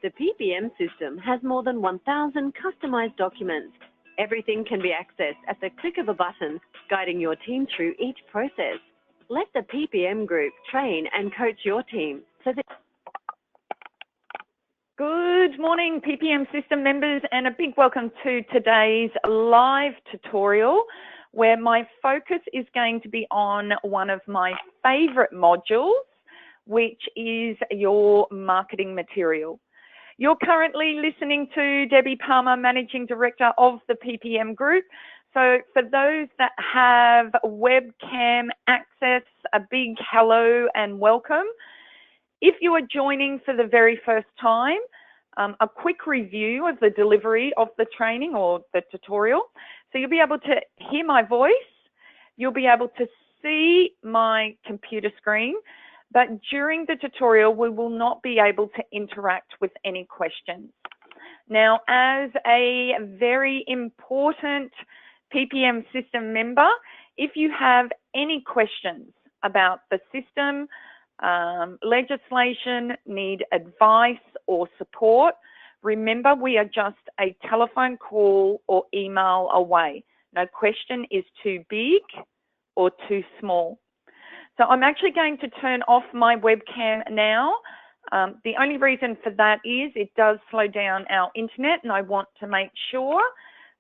The PPM system has more than 1,000 customized documents. Everything can be accessed at the click of a button, guiding your team through each process. Let the PPM group train and coach your team so that... Good morning, PPM system members, and a big welcome to today's live tutorial where my focus is going to be on one of my favorite modules, which is your marketing material. You're currently listening to Debbie Palmer, Managing Director of the PPM Group. So for those that have webcam access, a big hello and welcome. If you are joining for the very first time, a quick review of the delivery of the training or the tutorial. So you'll be able to hear my voice, you'll be able to see my computer screen, but during the tutorial, we will not be able to interact with any questions. Now, as a very important PPM system member, if you have any questions about the system, legislation, need advice or support, remember we are just a telephone call or email away. No question is too big or too small. So I'm actually going to turn off my webcam now. The only reason for that is it does slow down our internet, and I want to make sure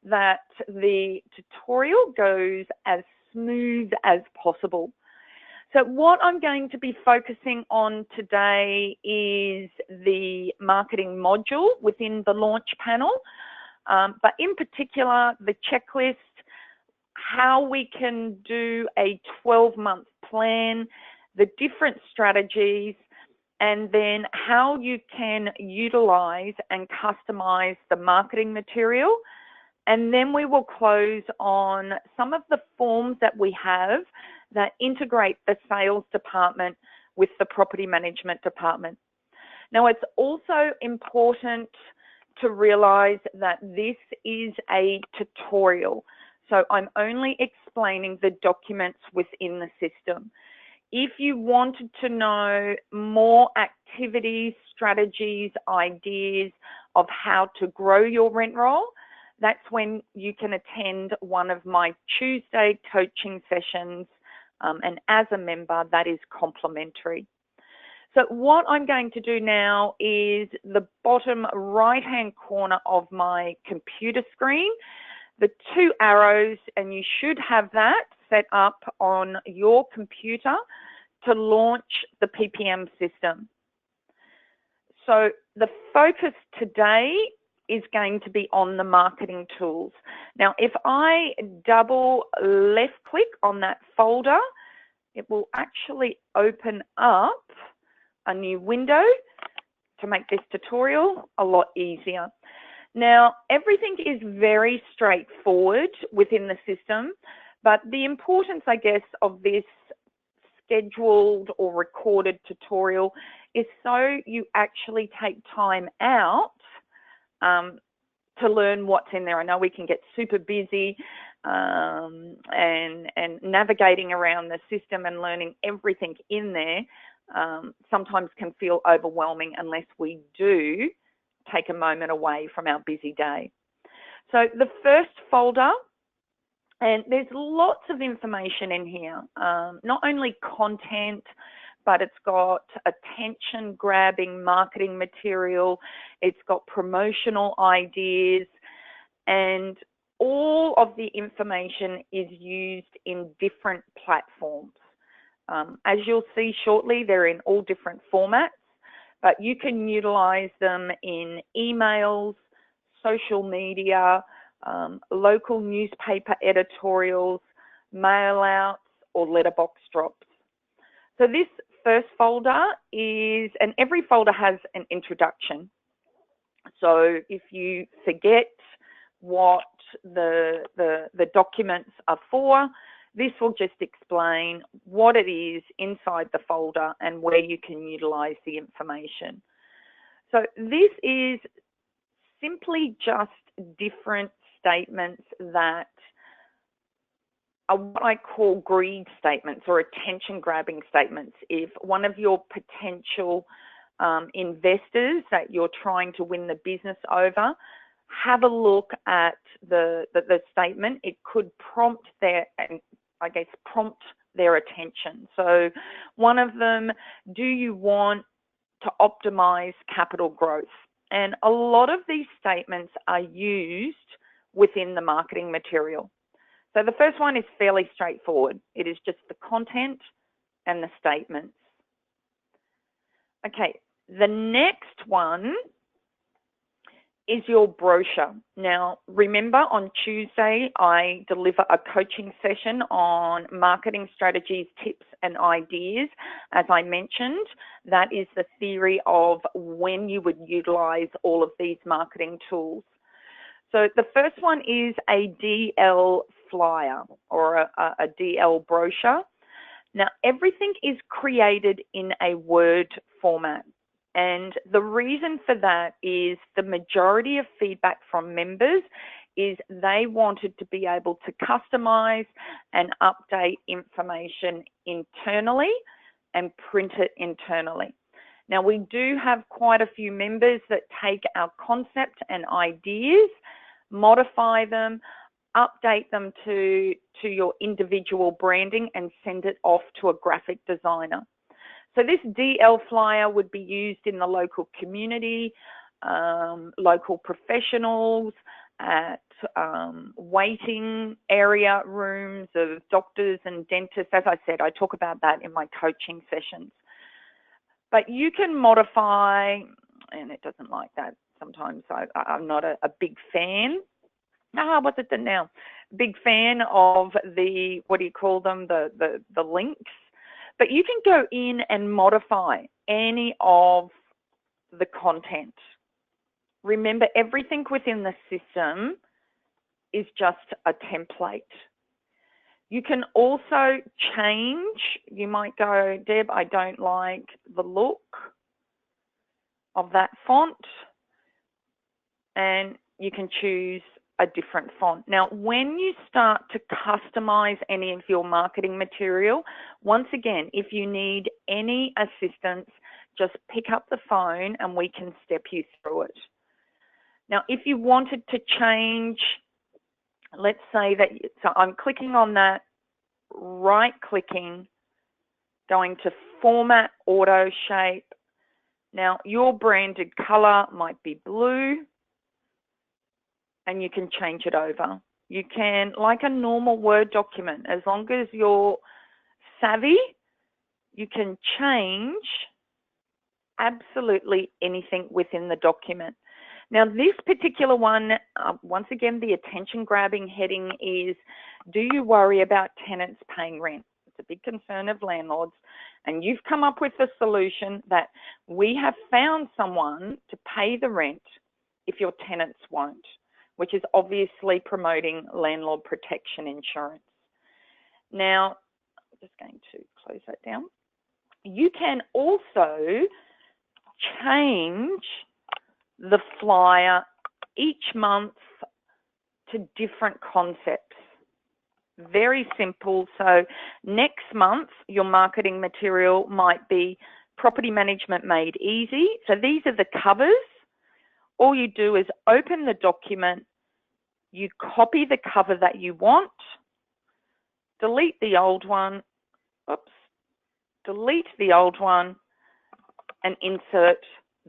that the tutorial goes as smooth as possible. So what I'm going to be focusing on today is the marketing module within the launch panel, but in particular the checklist, how we can do a 12-month plan, the different strategies, and then how you can utilize and customize the marketing material. And then we will close on some of the forms that we have that integrate the sales department with the property management department. Now, it's also important to realize that this is a tutorial. So I'm only explaining the documents within the system. If you wanted to know more activities, strategies, ideas of how to grow your rent roll, that's when you can attend one of my Tuesday coaching sessions, and as a member, that is complimentary. So what I'm going to do now is the bottom right-hand corner of my computer screen, the two arrows, and you should have that set up on your computer to launch the PPM system. So the focus today is going to be on the marketing tools. Now, if I double left click on that folder, it will actually open up a new window to make this tutorial a lot easier. Now, everything is very straightforward within the system, but the importance, I guess, of this scheduled or recorded tutorial is so you actually take time out to learn what's in there. I know we can get super busy and navigating around the system and learning everything in there sometimes can feel overwhelming unless we do take a moment away from our busy day. So the first folder, and there's lots of information in here, not only content, but it's got attention-grabbing marketing material, it's got promotional ideas, and all of the information is used in different platforms. As you'll see shortly, they're in all different formats, but you can utilize them in emails, social media, local newspaper editorials, mail outs, or letterbox drops. So this first folder is, and every folder has an introduction. So if you forget what the documents are for, this will just explain what it is inside the folder and where you can utilize the information. So this is simply just different statements that are what I call greed statements or attention grabbing statements. If one of your potential investors that you're trying to win the business over, have a look at the statement. It could prompt their attention. So one of them, do you want to optimize capital growth? And a lot of these statements are used within the marketing material. So the first one is fairly straightforward. It is just the content and the statements. Okay, the next one is your brochure. Now, remember on Tuesday, I deliver a coaching session on marketing strategies, tips and ideas. As I mentioned, that is the theory of when you would utilize all of these marketing tools. So the first one is a DL flyer or a DL brochure. Now, everything is created in a Word format. And the reason for that is the majority of feedback from members is they wanted to be able to customize and update information internally and print it internally. Now, we do have quite a few members that take our concept and ideas, modify them, update them to your individual branding and send it off to a graphic designer. So this DL flyer would be used in the local community, local professionals, at waiting area rooms of doctors and dentists. As I said, I talk about that in my coaching sessions. But you can modify, and it doesn't like that. Sometimes I'm not a big fan. What's it done now? Big fan of the, what do you call them, the links. But you can go in and modify any of the content. Remember, everything within the system is just a template. You can also change. You might go, Deb, I don't like the look of that font. And you can choose a different font. Now, when you start to customize any of your marketing material, once again, if you need any assistance, just pick up the phone and we can step you through it. Now, if you wanted to change, let's say that, so I'm clicking on that, right-clicking, going to Format Auto Shape. Now, your branded color might be blue, and you can change it over. You can, like a normal Word document, as long as you're savvy, you can change absolutely anything within the document. Now, this particular one, once again, the attention-grabbing heading is, do you worry about tenants paying rent? It's a big concern of landlords, and you've come up with a solution that we have found someone to pay the rent if your tenants won't, which is obviously promoting landlord protection insurance. Now, I'm just going to close that down. You can also change the flyer each month to different concepts. Very simple. So next month, your marketing material might be property management made easy. So these are the covers. All you do is open the document, you copy the cover that you want, delete the old one, delete the old one, and insert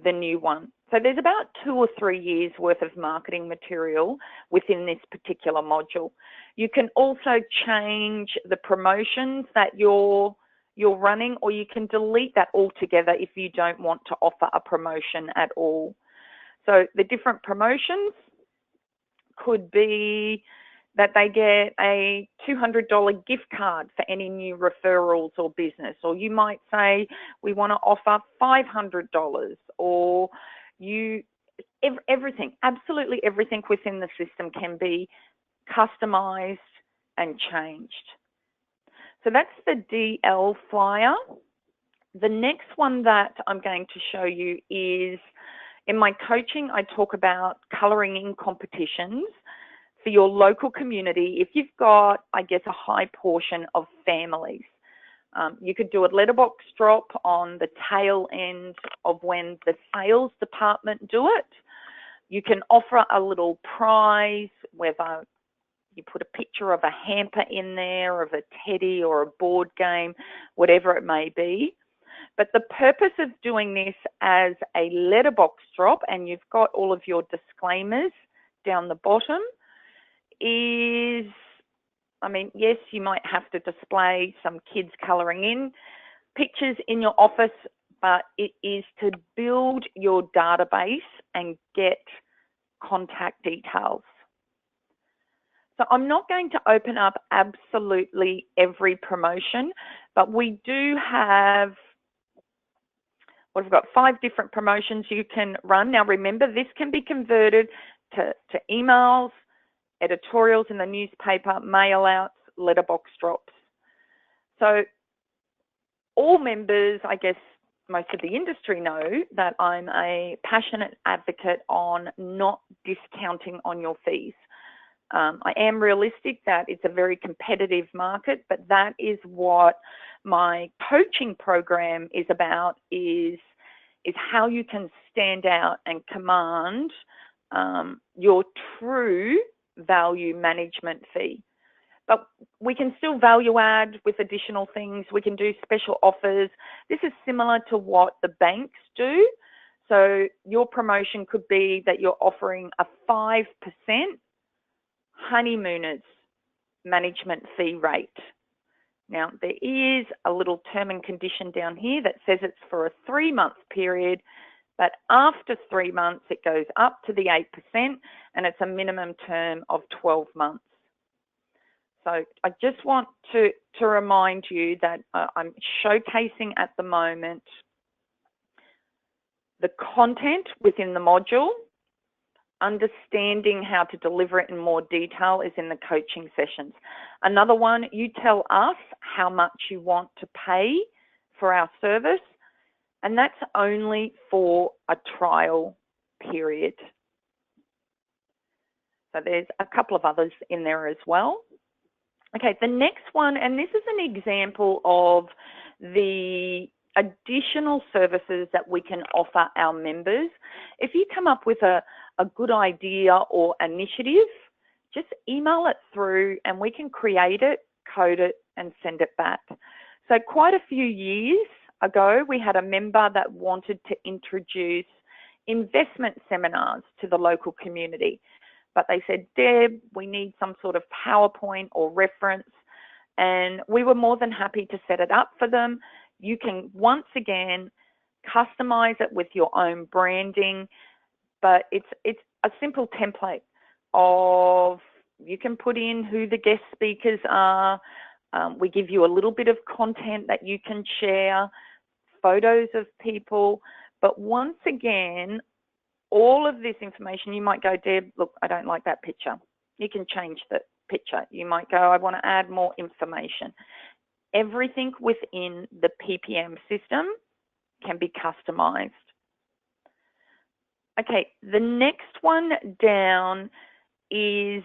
the new one. So there's about 2 or 3 years worth of marketing material within this particular module. You can also change the promotions that you're running, or you can delete that altogether if you don't want to offer a promotion at all. So the different promotions could be that they get a $200 gift card for any new referrals or business, or you might say we want to offer $500, or everything, absolutely everything within the system can be customized and changed. So that's the DL flyer. The next one that I'm going to show you is, in my coaching, I talk about colouring in competitions for your local community. If you've got, I guess, a high portion of families, You could do a letterbox drop on the tail end of when the sales department do it. You can offer a little prize, whether you put a picture of a hamper in there, of a teddy or a board game, whatever it may be. But the purpose of doing this as a letterbox drop, and you've got all of your disclaimers down the bottom, is, I mean, yes, you might have to display some kids colouring in pictures in your office, but it is to build your database and get contact details. So I'm not going to open up absolutely every promotion, but we do have, well, we've got 5 different promotions you can run. Now remember, this can be converted to emails, editorials in the newspaper, mail outs, letterbox drops. So all members, I guess most of the industry know that I'm a passionate advocate on not discounting on your fees. I am realistic that it's a very competitive market, but that is what my coaching program is about, is how you can stand out and command your true value management fee. But we can still value add with additional things. We can do special offers. This is similar to what the banks do. So your promotion could be that you're offering a 5% honeymooners management fee rate. Now, there is a little term and condition down here that says it's for a 3-month period, but after 3 months, it goes up to the 8%, and it's a minimum term of 12 months. So I just want to remind you that I'm showcasing at the moment the content within the module. Understanding how to deliver it in more detail is in the coaching sessions. Another one, you tell us how much you want to pay for our service, and that's only for a trial period. So there's a couple of others in there as well. Okay, the next one, and this is an example of the additional services that we can offer our members. If you come up with a good idea or initiative, just email it through and we can create it, code it, and send it back. So quite a few years ago, we had a member that wanted to introduce investment seminars to the local community. But they said, Deb, we need some sort of PowerPoint or reference. And we were more than happy to set it up for them. You can, once again, customize it with your own branding, but it's a simple template of, you can put in who the guest speakers are. We give you a little bit of content that you can share, photos of people. But once again, all of this information, you might go, Deb, look, I don't like that picture. You can change the picture. You might go, I want to add more information. Everything within the PPM system can be customized. Okay, the next one down is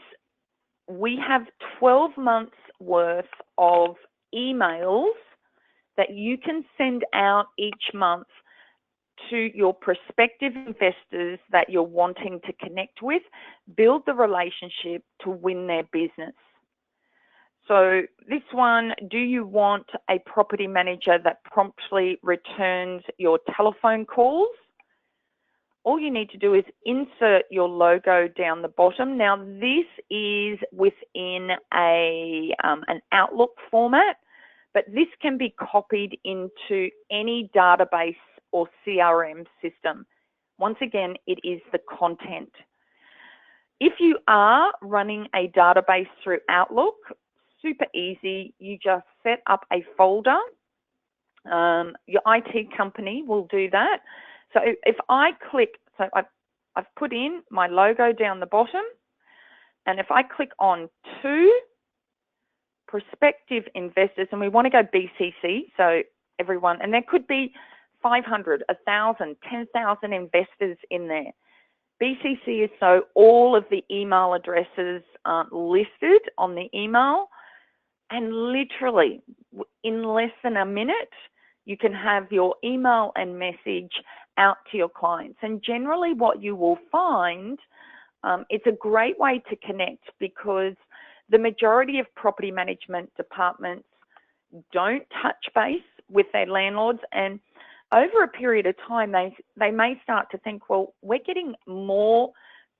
we have 12 months worth of emails that you can send out each month to your prospective investors that you're wanting to connect with, build the relationship to win their business. So this one, do you want a property manager that promptly returns your telephone calls? All you need to do is insert your logo down the bottom. Now this is within an Outlook format, but this can be copied into any database or CRM system. Once again, it is the content. If you are running a database through Outlook, super easy. You just set up a folder. Your IT company will do that. So if I click, so I've put in my logo down the bottom, and if I click on to prospective investors, and we want to go BCC, so everyone, and there could be 500, 1,000, 10,000 investors in there. BCC is so all of the email addresses aren't listed on the email. And literally, in less than a minute, you can have your email and message out to your clients. And generally what you will find, it's a great way to connect, because the majority of property management departments don't touch base with their landlords, and over a period of time they may start to think, well, we're getting more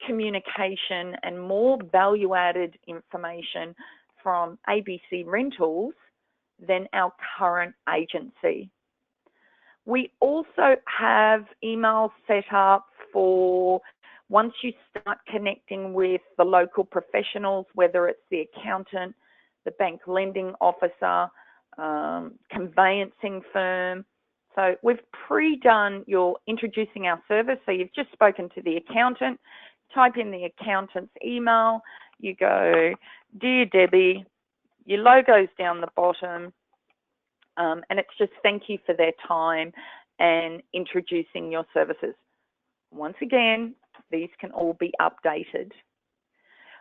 communication and more value-added information from ABC Rentals than our current agency. We also have emails set up for once you start connecting with the local professionals, whether it's the accountant, the bank lending officer, conveyancing firm. So we've pre-done your introducing our service. So you've just spoken to the accountant, type in the accountant's email, you go, "Dear Debbie," your logo's down the bottom, and it's just thank you for their time and introducing your services. Once again, these can all be updated.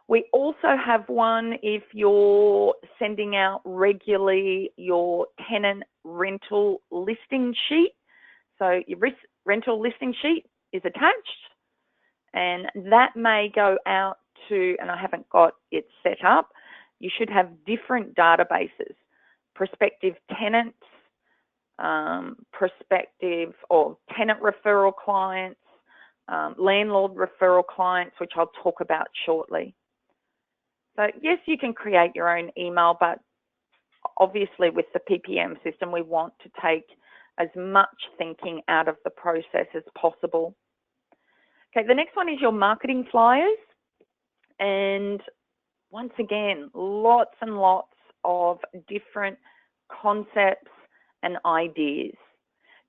We also have one if you're sending out regularly your tenant rental listing sheet. So your rental listing sheet is attached, and that may go out to, and I haven't got it set up, you should have different databases, prospective tenants, prospective or tenant referral clients, landlord referral clients, which I'll talk about shortly. So yes, you can create your own email, but obviously with the PPM system, we want to take as much thinking out of the process as possible. Okay, the next one is your marketing flyers. And once again, lots and lots of different concepts and ideas.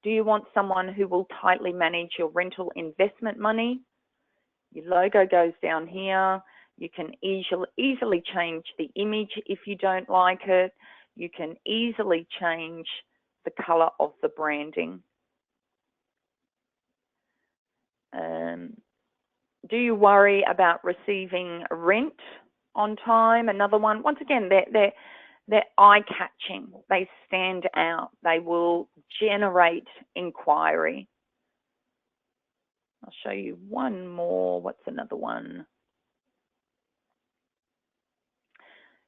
Do you want someone who will tightly manage your rental investment money? Your logo goes down here. You can easily change the image if you don't like it. You can easily change the color of the branding. Do you worry about receiving rent on time? Another one. Once again, they're eye-catching. They stand out. They will generate inquiry. I'll show you one more. What's another one?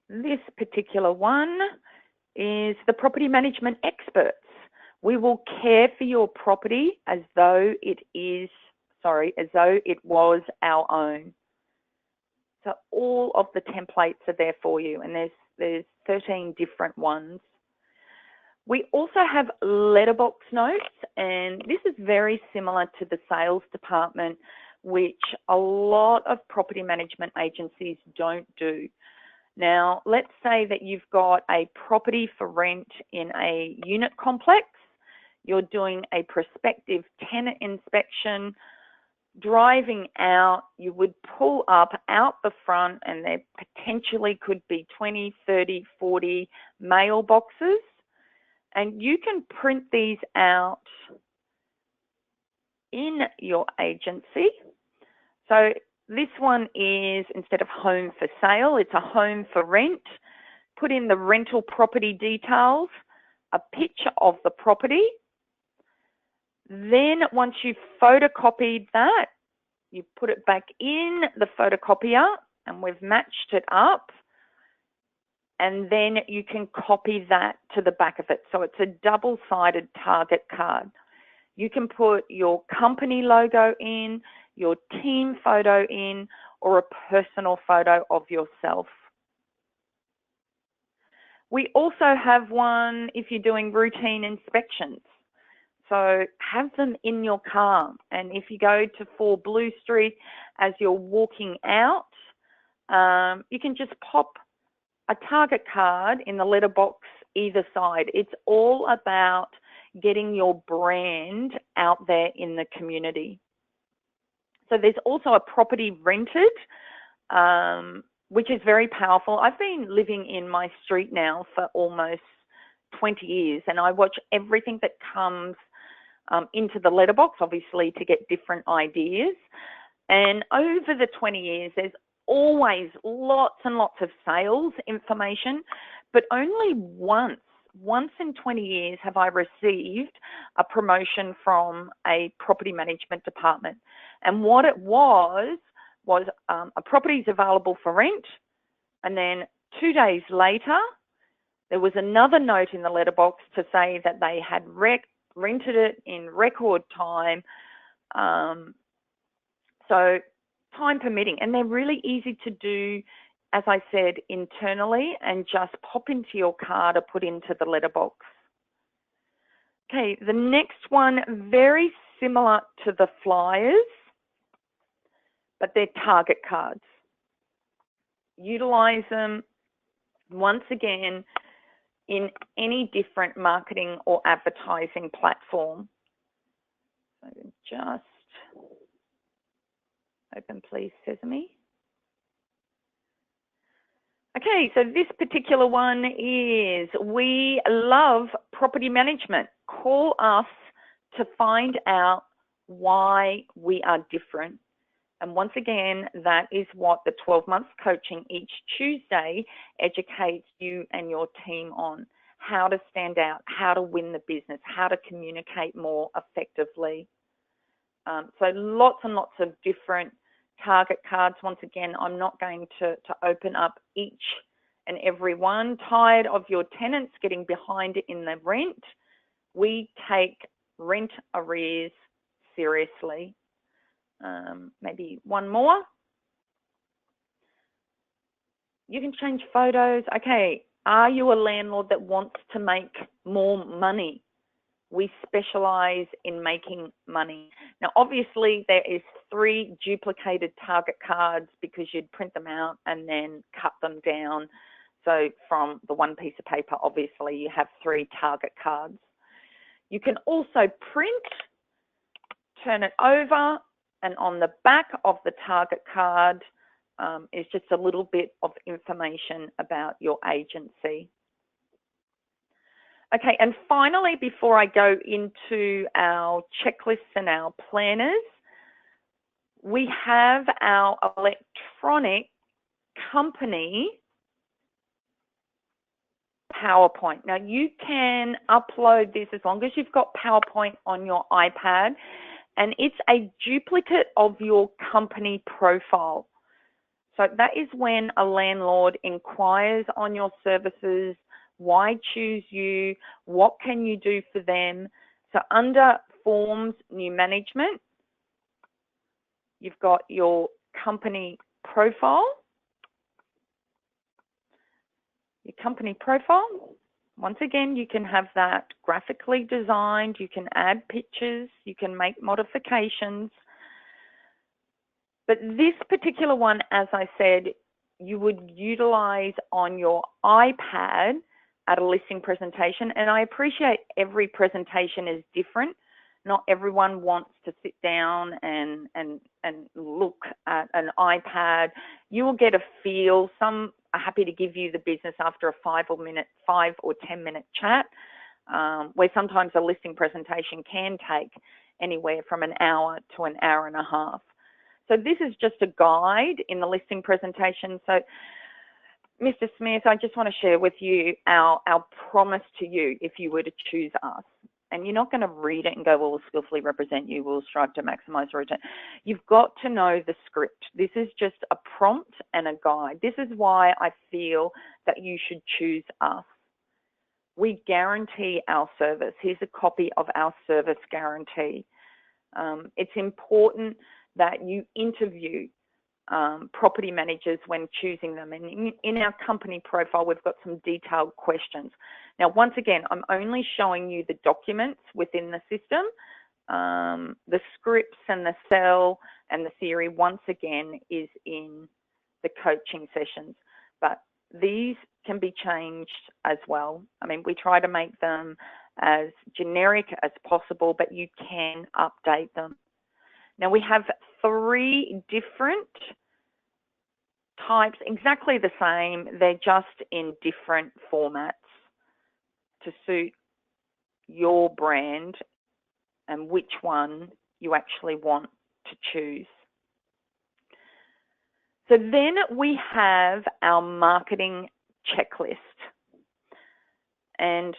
This particular one is the property management experts. We will care for your property as though it was our own. So all of the templates are there for you, and there's 13 different ones. We also have letterbox notes, and this is very similar to the sales department, which a lot of property management agencies don't do. Now, let's say that you've got a property for rent in a unit complex. You're doing a prospective tenant inspection. Driving out, you would pull up out the front, and there potentially could be 20, 30, 40 mailboxes. And you can print these out in your agency. So this one is, instead of home for sale, it's a home for rent. Put in the rental property details, a picture of the property. Then once you've photocopied that, you put it back in the photocopier, and we've matched it up. And then you can copy that to the back of it. So it's a double-sided target card. You can put your company logo in, your team photo in, or a personal photo of yourself. We also have one if you're doing routine inspections. So have them in your car. And if you go to 4 Blue Street as you're walking out, you can just pop a target card in the letterbox either side. It's all about getting your brand out there in the community. So there's also a property rented, which is very powerful. I've been living in my street now for almost 20 years, and I watch everything that comes into the letterbox, obviously, to get different ideas. And over the 20 years, there's always lots and lots of sales information, but only once in 20 years have I received a promotion from a property management department. And what it was a property is available for rent, and then 2 days later, there was another note in the letterbox to say that they had rented it in record time. So time permitting, and they're really easy to do, as I said, internally, and just pop into your card or put into the letterbox. Okay, the next one, very similar to the flyers, but they're target cards. Utilize them, once again, in any different marketing or advertising platform. So just open, please, Sesame. Okay, so this particular one is, we love property management. Call us to find out why we are different. And once again, that is what the 12 months coaching each Tuesday educates you and your team on: how to stand out, how to win the business, how to communicate more effectively. So lots and lots of different target cards. Once again, I'm not going to open up each and every one. Tired of your tenants getting behind in the rent? We take rent arrears seriously. Maybe one more. You can change photos. Okay, are you a landlord that wants to make more money? We specialize in making money. Now, obviously, there is 3 duplicated target cards because you'd print them out and then cut them down. So from the one piece of paper, obviously, you have 3 target cards. You can also print, turn it over, and on the back of the target card is just a little bit of information about your agency. Okay, and finally, before I go into our checklists and our planners, we have our electronic company PowerPoint. Now, you can upload this as long as you've got PowerPoint on your iPad, and it's a duplicate of your company profile. So that is when a landlord inquires on your services. Why choose you? What can you do for them? So under Forms, New Management, you've got your company profile. Your company profile, once again, you can have that graphically designed. You can add pictures. You can make modifications. But this particular one, as I said, you would utilize on your iPad at a listing presentation. And I appreciate every presentation is different. Not everyone wants to sit down and look at an iPad. You will get a feel. Some are happy to give you the business after a 5 or 10 minute chat, where sometimes a listing presentation can take anywhere from an hour to an hour and a half. So this is just a guide in the listing presentation. So Mr. Smith, I just want to share with you our promise to you if you were to choose us. And you're not going to read it and go, well, we'll skillfully represent you, we'll strive to maximize return. You've got to know the script. This is just a prompt and a guide. This is why I feel that you should choose us. We guarantee our service. Here's a copy of our service guarantee. It's important that you interview property managers when choosing them. And in our company profile, we've got some detailed questions. Now, once again, I'm only showing you the documents within the system. The scripts and the sell and the theory, once again, is in the coaching sessions. But these can be changed as well. I mean, we try to make them as generic as possible, but you can update them. Now, we have 3 different types, exactly the same. They're just in different formats to suit your brand and which one you actually want to choose. So then we have our marketing checklist. And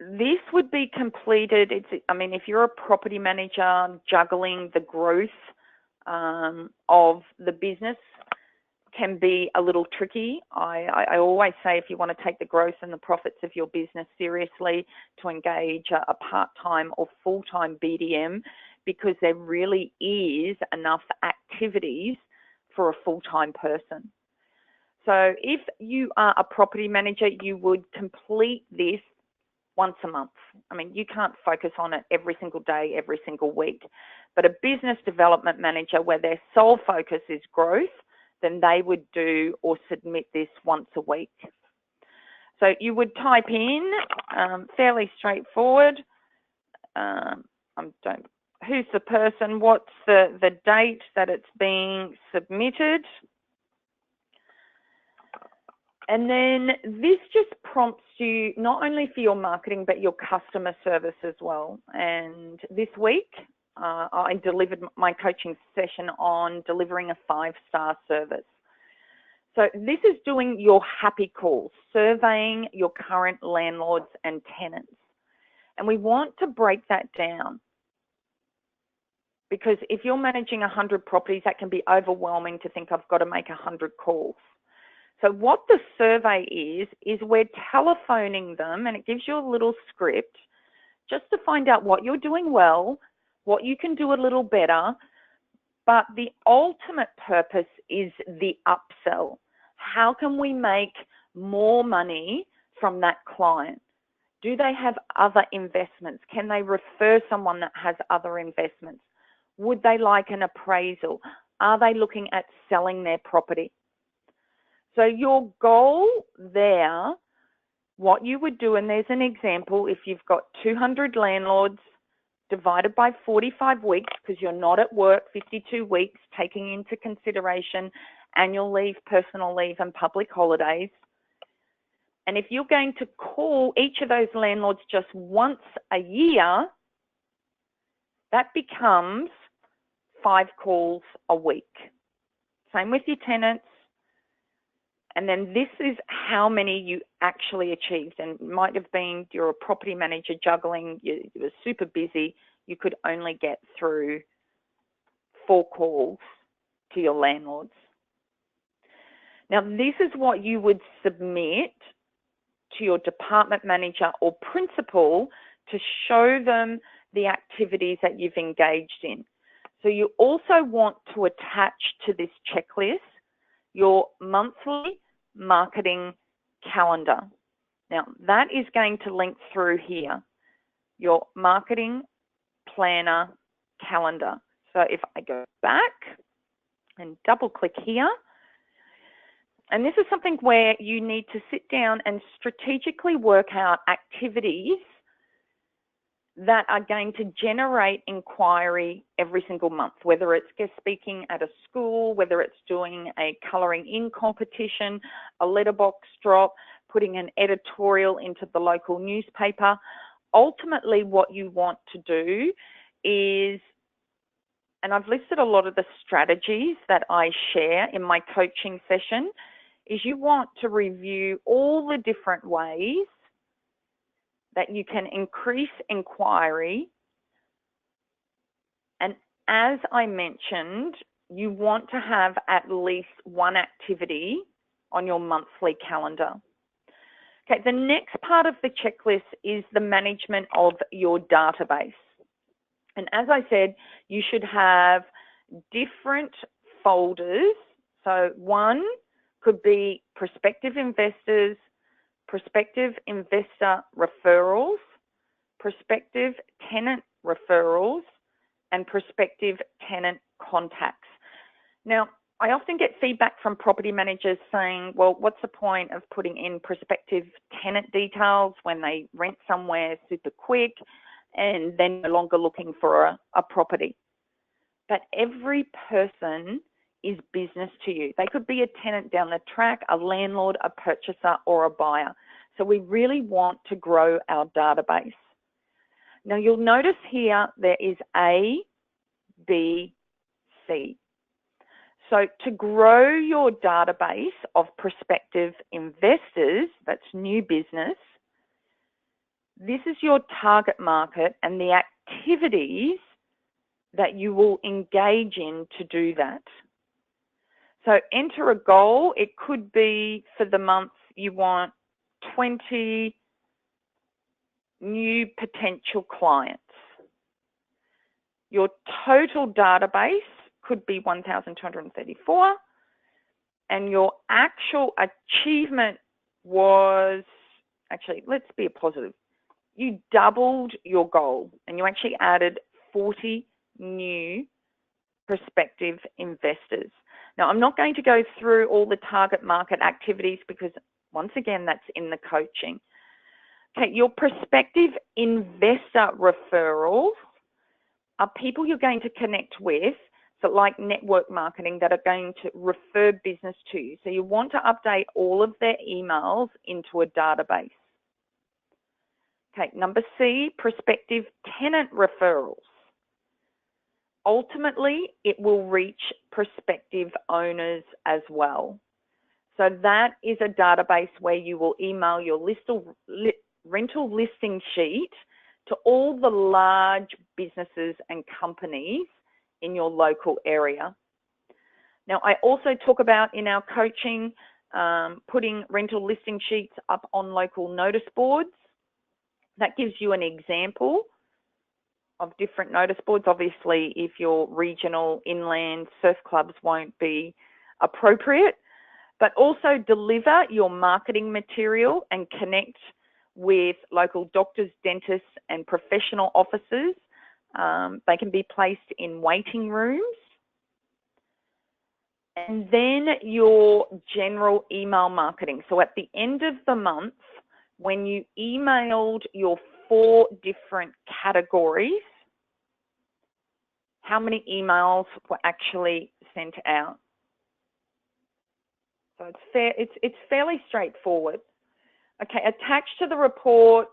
this would be completed, if you're a property manager juggling the growth of the business, can be a little tricky. I always say if you want to take the growth and the profits of your business seriously, to engage a part-time or full-time BDM, because there really is enough activities for a full-time person. So if you are a property manager, you would complete this once a month. You can't focus on it every single day, every single week. But a business development manager where their sole focus is growth, then they would do or submit this once a week. So you would type in, fairly straightforward, who's the person, what's the date that it's being submitted. And then this just prompts you not only for your marketing, but your customer service as well. And this week, I delivered my coaching session on delivering a 5-star service. So this is doing your happy calls, surveying your current landlords and tenants. And we want to break that down, because if you're managing 100 properties, that can be overwhelming to think I've got to make 100 calls. So what the survey is we're telephoning them, and it gives you a little script just to find out what you're doing well, what you can do a little better, but the ultimate purpose is the upsell. How can we make more money from that client? Do they have other investments? Can they refer someone that has other investments? Would they like an appraisal? Are they looking at selling their property? So your goal there, what you would do, and there's an example, if you've got 200 landlords divided by 45 weeks, because you're not at work 52 weeks, taking into consideration annual leave, personal leave, and public holidays. And if you're going to call each of those landlords just once a year, that becomes 5 calls a week. Same with your tenants. And then this is how many you actually achieved. And it might have been you're a property manager juggling, you were super busy, you could only get through 4 calls to your landlords. Now, this is what you would submit to your department manager or principal to show them the activities that you've engaged in. So you also want to attach to this checklist your monthly marketing calendar. Now, that is going to link through here, your marketing planner calendar. So if I go back and double click here, and this is something where you need to sit down and strategically work out activities that are going to generate inquiry every single month, whether it's guest speaking at a school, whether it's doing a colouring in competition, a letterbox drop, putting an editorial into the local newspaper. Ultimately, what you want to do is, and I've listed a lot of the strategies that I share in my coaching session, is you want to review all the different ways that you can increase inquiry. And as I mentioned, you want to have at least one activity on your monthly calendar. Okay, the next part of the checklist is the management of your database. And as I said, you should have different folders. So one could be prospective investors, prospective investor referrals, prospective tenant referrals, and prospective tenant contacts. Now, I often get feedback from property managers saying, well, what's the point of putting in prospective tenant details when they rent somewhere super quick and then no longer looking for a property? But every person is business to you. They could be a tenant down the track, a landlord, a purchaser, or a buyer. So we really want to grow our database. Now you'll notice here there is A, B, C. So to grow your database of prospective investors, that's new business, this is your target market and the activities that you will engage in to do that. So enter a goal. It could be for the month you want 20 new potential clients. Your total database could be 1,234, and your actual achievement was, actually, let's be positive. You doubled your goal and you actually added 40 new prospective investors. Now, I'm not going to go through all the target market activities because, once again, that's in the coaching. Okay, your prospective investor referrals are people you're going to connect with, so like network marketing, that are going to refer business to you. So you want to update all of their emails into a database. Okay, number C, prospective tenant referrals. Ultimately, it will reach prospective owners as well. So that is a database where you will email your rental listing sheet to all the large businesses and companies in your local area. Now, I also talk about in our coaching, putting rental listing sheets up on local notice boards. That gives you an example of different notice boards. Obviously, if you're regional, inland, surf clubs won't be appropriate, but also deliver your marketing material and connect with local doctors, dentists, and professional offices. They can be placed in waiting rooms. And then your general email marketing. So at the end of the month, when you emailed your 4 different categories, how many emails were actually sent out? So it's fairly straightforward. Okay, attached to the report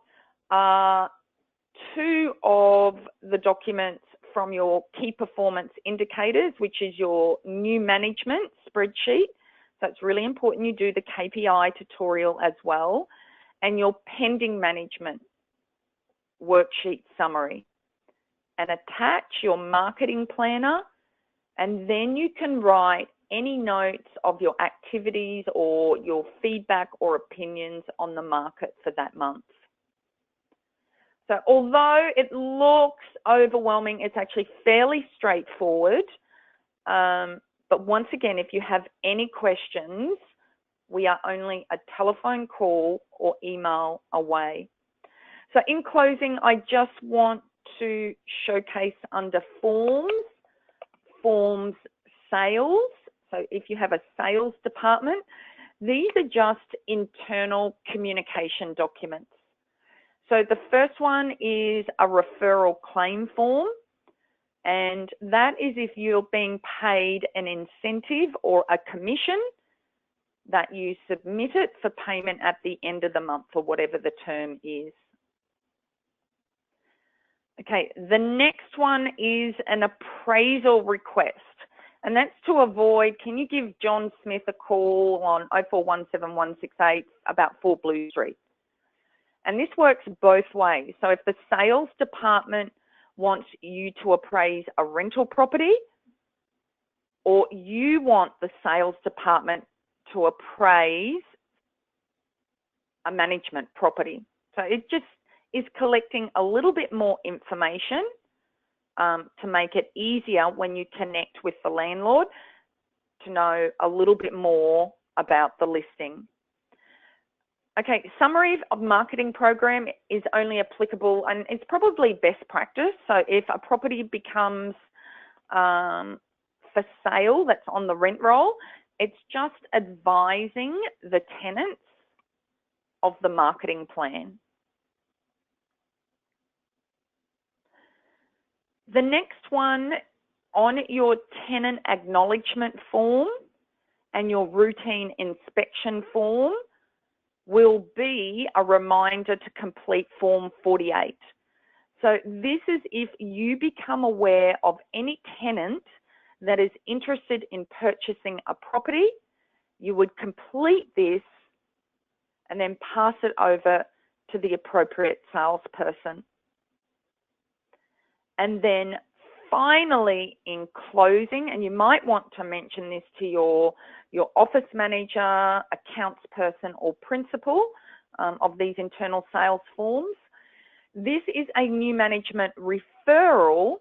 are 2 of the documents from your key performance indicators, which is your new management spreadsheet. So it's really important you do the KPI tutorial as well, and your pending management worksheet summary. And attach your marketing planner, and then you can write any notes of your activities or your feedback or opinions on the market for that month. So although it looks overwhelming, it's actually fairly straightforward. But once again, if you have any questions, we are only a telephone call or email away. So in closing, I just want to showcase under forms sales. So if you have a sales department, these are just internal communication documents. So the first one is a referral claim form, and that is if you're being paid an incentive or a commission, that you submit it for payment at the end of the month or whatever the term is. Okay, the next one is an appraisal request, and that's to avoid, can you give John Smith a call on 0417 about 4 Blue Street? And this works both ways. So if the sales department wants you to appraise a rental property, or you want the sales department to appraise a management property. So it just is collecting a little bit more information to make it easier when you connect with the landlord to know a little bit more about the listing. Okay, summary of marketing program is only applicable, and it's probably best practice. So if a property becomes for sale that's on the rent roll, it's just advising the tenants of the marketing plan. The next one on your tenant acknowledgement form and your routine inspection form will be a reminder to complete Form 48. So this is if you become aware of any tenant that is interested in purchasing a property, you would complete this and then pass it over to the appropriate salesperson. And then finally, in closing, and you might want to mention this to your office manager, accounts person, or principal of these internal sales forms, this is a new management referral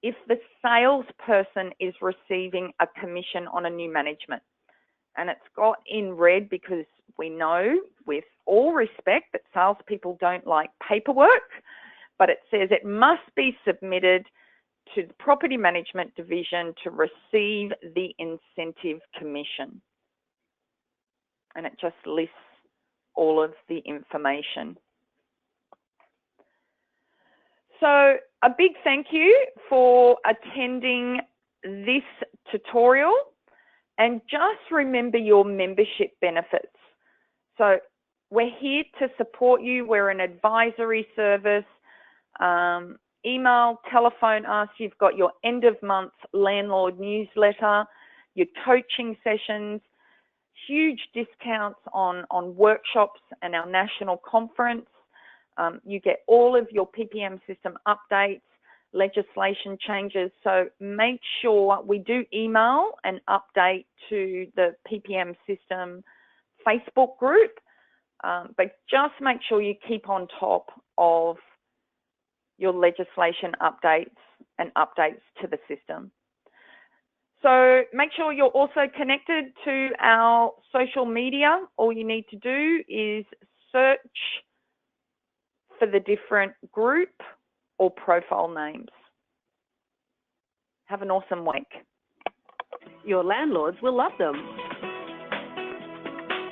if the salesperson is receiving a commission on a new management. And it's got in red because we know, with all respect, that salespeople don't like paperwork, but it says it must be submitted to the property management division to receive the incentive commission. And it just lists all of the information. So a big thank you for attending this tutorial, and just remember your membership benefits. So we're here to support you. We're an advisory service. Email, telephone us. You've got your end of month landlord newsletter, your coaching sessions, huge discounts on workshops and our national conference. You get all of your PPM system updates, legislation changes. So make sure we do email and update to the PPM system Facebook group, but just make sure you keep on top of your legislation updates and updates to the system. So make sure you're also connected to our social media. All you need to do is search for the different group or profile names. Have an awesome week. Your landlords will love them.